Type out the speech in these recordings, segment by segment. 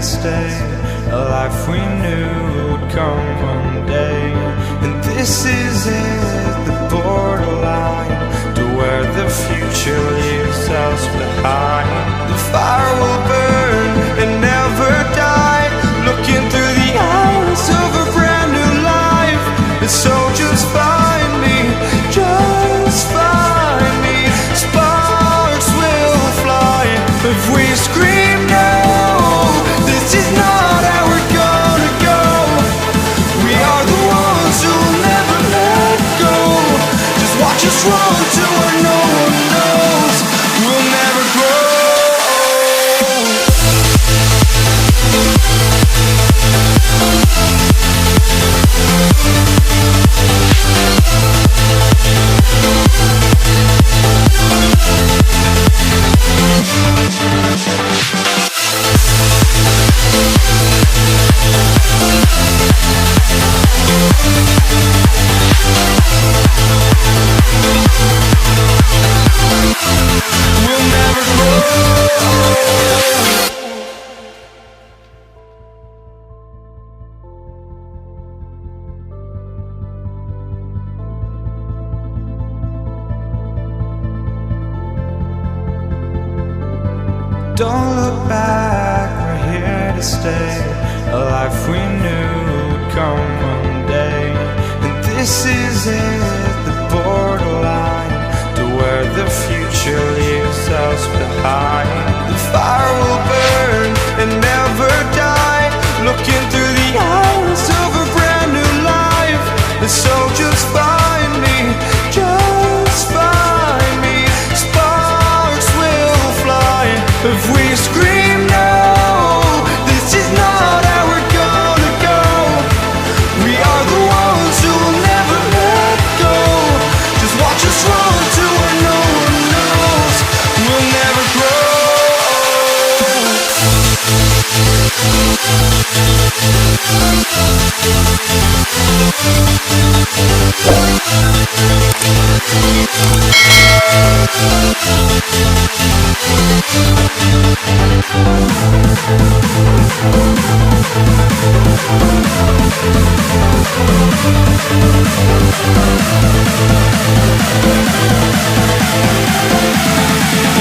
stay, a life we knew would come one day. And this is it, the borderline to where the future leaves us behind. The fire will burn and never die, looking through the eyes of a brand new life. And so just find me, just find me. Sparks will fly if we scream no. This is not how we're gonna go. We are the ones who'll never let go. Just watch us run to where no one knows. We'll never grow. We'll never grow. Don't look back, we're here to stay, a life we knew would come one day. And this is it, the borderline to where the future leaves us behind. The fire will burn and never die, looking through the eyes of a brand new life. And so just find me, just find me. Sparks will fly if we scream no. This is not how we're gonna go. We are the ones who will never let go. Just watch us run to where no one knows. We'll never grow.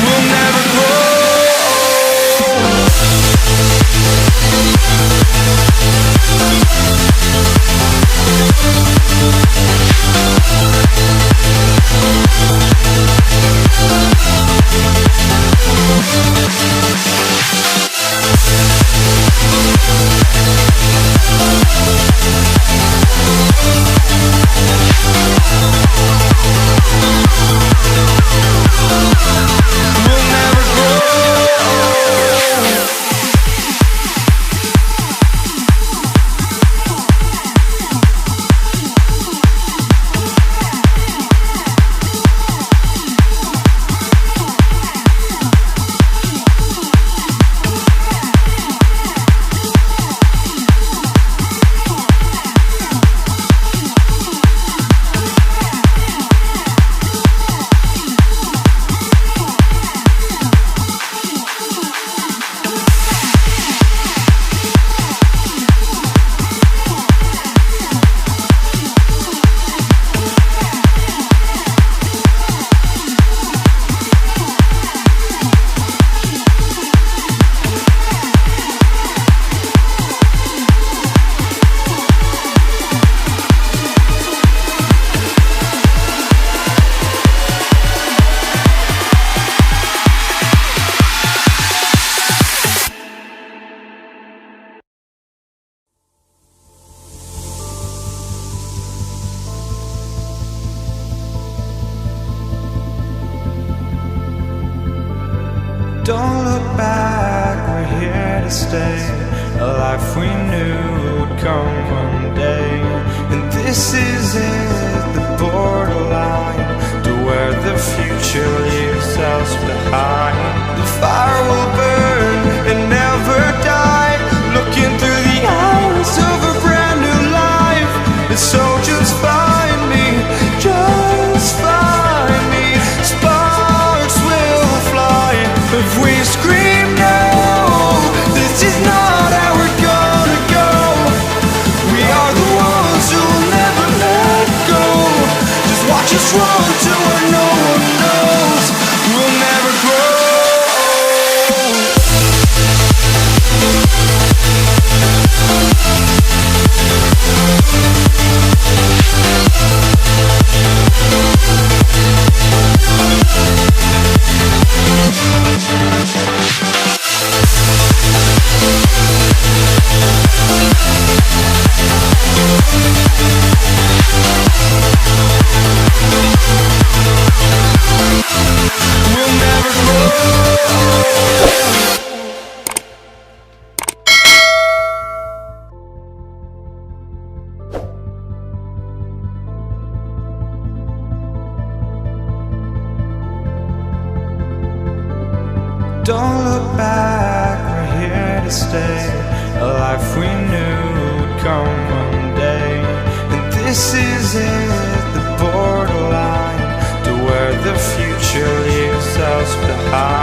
We'll never grow. We'll never grow. Don't look back, we're here to stay, a life we knew would come one day. And this is it, the borderline to where the future leaves us behind. The fire will burn and never die, looking through the eyes of a brand new life. And so just find me, just find me. Sparks will fly if we scream no. This is not Don't look back, we're here to stay. A life we knew would come one day. And this is it, the borderline to where the future leaves us behind.